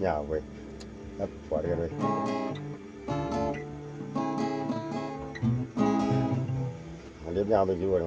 ยาวเว้ยครับปวดกันเลยเล็บยาวไปกี่วัน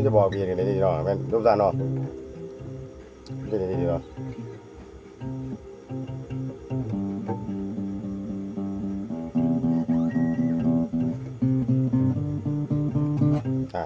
จะบอกเบียร์กันนี่เนาะแม่รูปร่างเนาะนี่นี่เนาะอ่ะ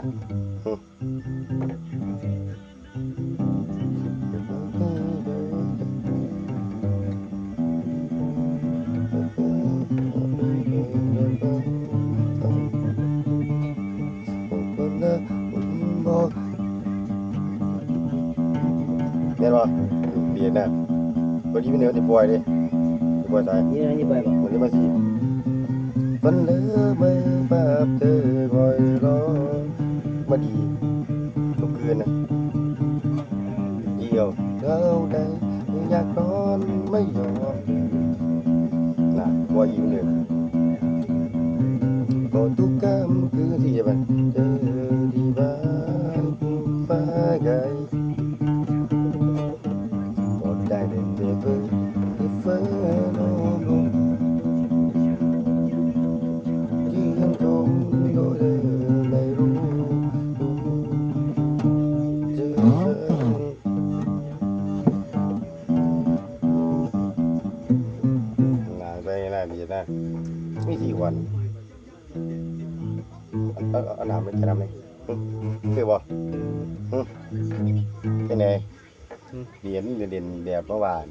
เนี่ยป่ะเบียร์นะวันนี้ไม่เหนียวจะปล่อยดิจะปล่อยสายนี่นะนี่ไปบ่วันนี้มาสิฝันเลือไม่ภาพเธอคอยรอมาดีทุกคืนนะเดียวเท่าใดอยากนอนไม่ยอมน่ะปล่อยอีกหนึ่งก็ทุกคำคือที่จะเป็นเจอที่บ้านฟ้าไกลได้เดินเดินไปที่ฟ้าโน้มลงยืนตรงโดยไม่รู้เจอน่าไปน่าดีนะไม่สี่วันเอาน้ำไม่ใช่น้ำไหมคือบ่เป็นไงเด่นแบบเมื่อวาน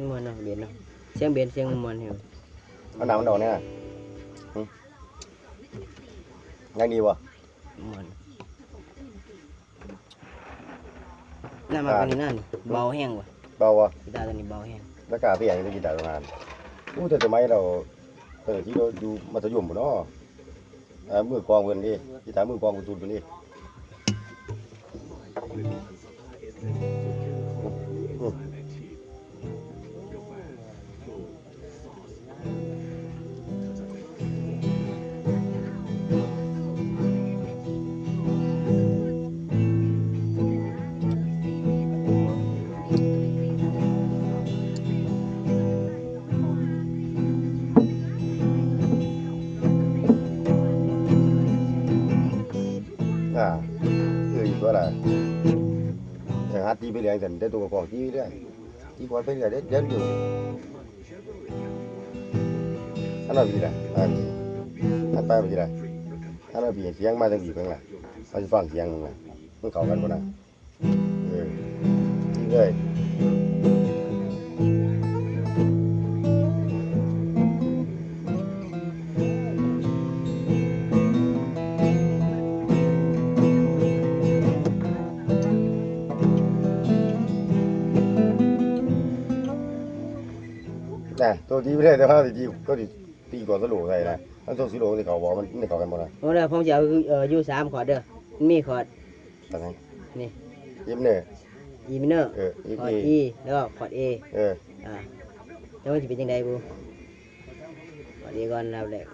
มวนเนาะเบียนเนาะเสียงเบียนเสียงมวนเหรอเอาหนังมันดอกเนี่ยยังดีวะมวนน่ามาเป็นนั่นเบาแห้งวะเบาวะกีตาร์ตัวนี้เบาแห้งแล้วกาเปียกนี่กีตาร์ประมาณแต่สมัยเราที่เราดูมัธยมเนาะมือกองเงินดิกีตาร์มือกองกุญแจนี่ก็ได้แต่หาตีไปเรื่อยกันได้ตัวกองตีเรื่อยตีก่อนไปเรื่อยเดี๋ยวอยู่อันนั้นดีนะอันไปไม่ดีนะอันนั้นดีเสียงมาจากดีเพิ่งละเราจะฟังเสียงมึงละมันเข้ากันบ่นะตีเลยตัวที่ไม่ได้แต่ว่าที่ก็ตีก่อนสโลใส่นะแล้วตัวสโลที่เขาบอกมันไม่เข้ากันหมดนะโอ้เด้อผมจะเอาอยู่3 คอร์ดเด้อมันมีคอร์ดนี่ยิมเนอร์E minor คอร์ด E แล้วก็คอร์ด A แล้วมันจะเป็นยังไงบูคอร์ด E ก่อนเราแหละ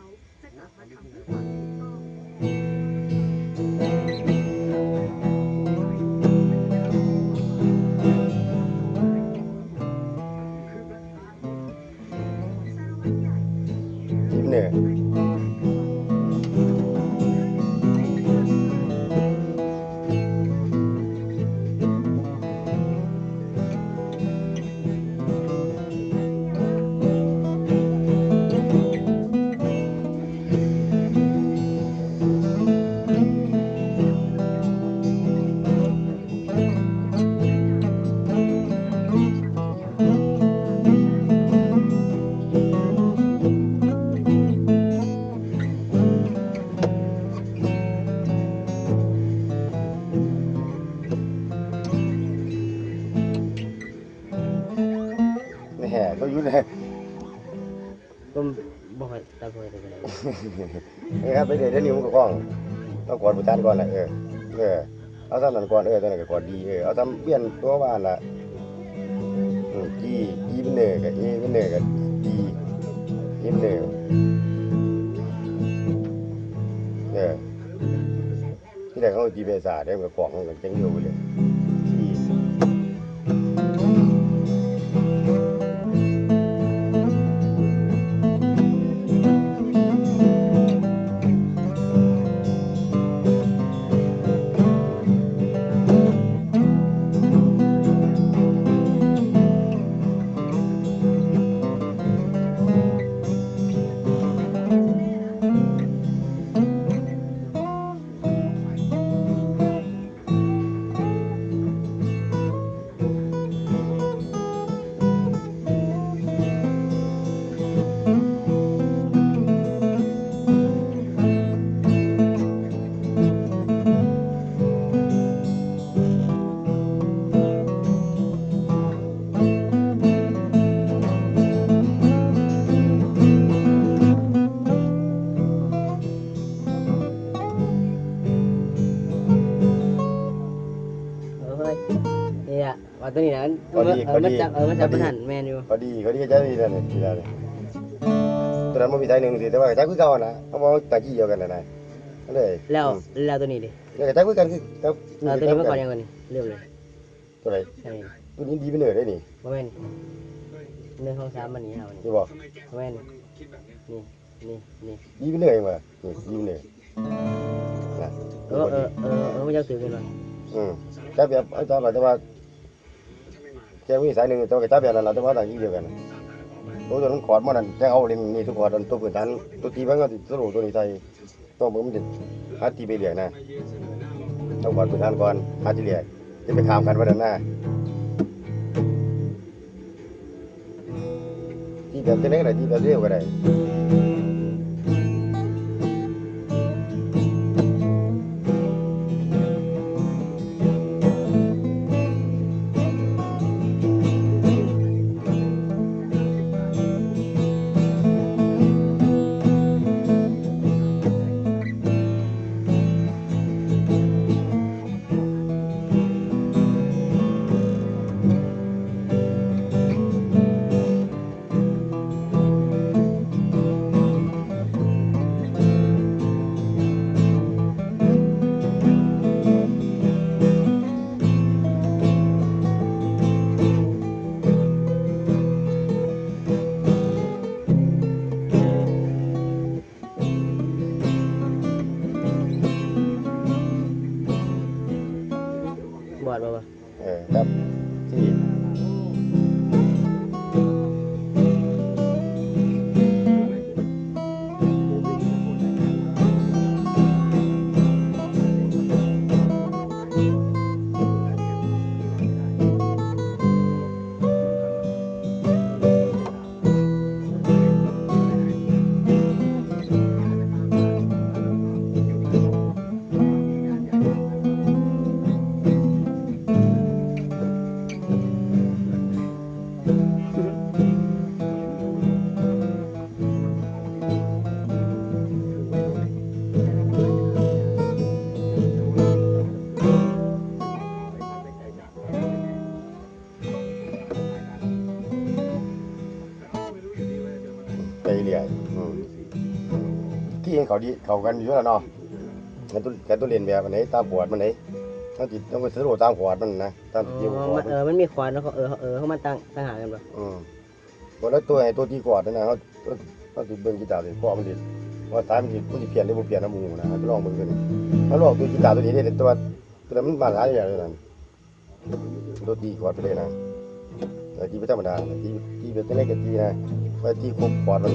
เนี่ย ก็บ่ค่อยตาบ่ค่อยได้ไปไหน ครับไปเดี๋ยวนี้มันก็คล้องต้องกอดประจานก่อนแหละเอาทำนั่นก่อนตอนนั้นก็กอดดีเอาทำเปลี่ยนตัวบ้านละจีเป็นเนื้อกับเป็นเนื้อกับจีเป็นเนื้อที่ไหนเขาจีเบซ่าได้กับกล่องกันจังเดียวไปเลยจีว่าตัวนี้นะมันจะประหันแมนอยู่เขาดีก็จะดีแล้วเนี่ยดีแล้วตัวนั้นมันมีใจหนึ่งสิแต่ว่าใจคือเก่านะเขาบอกตะกี้เดียวกันนะเลยแล้วตัวนี้ดิใจคือกันคือตัวนี้เมื่อก่อนยังไงนี่เริ่มเลยตัวไหนตัวนี้ดีไปเหนื่อยได้นี่บ่แม่นเนื้อของสามมันนี่เอานี่บอกบ่แม่นนี่ดีไปเหนื่อยมาดีไปเหนื่อยไม่จะตื่นกันหรอจับแบบไอ้ตอนแบบว่าแค่มีสายหนึ่งตัวกับจับแบบนั้นเราจะว่าต่างยิ่งเดียวกันตัวนั้นขอดมันนั่นแค่เอาเล่นนี่ทุกขอดตัวพื้นฐานตัวตีมันก็ติดสรุปตัวนี้ใส่ตัวมันติดหาตีไปเหลี่ยนะต้องขอดพื้นฐานก่อนหาตีเหลี่ยจะไปข้ามกันวันนั้นหน้าตีแบบจะเล็กอะไรตีแบบเร็วก็ได้บอดบ่ครับที่ไปเรื่อยที่เขาดีเขากันอยู่แล้วเนาะกันตัวเรียนแบบไหนตามขวดมันไหนต้องไปสรุปตามขวดมันนะตามที่ขวดมันมีขวานแล้วเขามาตั้งหากันบ่แล้วตัวที่ขวดนั่นนะเขาติดเบิ้งกีตาร์เลยเพราะมันติดว่าตายมันติดเปลี่ยนได้บ่เปลี่ยนน้ำมูนะไปลองเบิ้งกันเขาลองตัวกีตาร์ตัวนี้ได้ตัวนั้นมันมาหลายอย่างเลยนั่นตัวตีขวดไปเลยนะแต่ตีไม่ธรรมดาตีแบบจะเล่นกับตีนะไปตีครบขวดมัน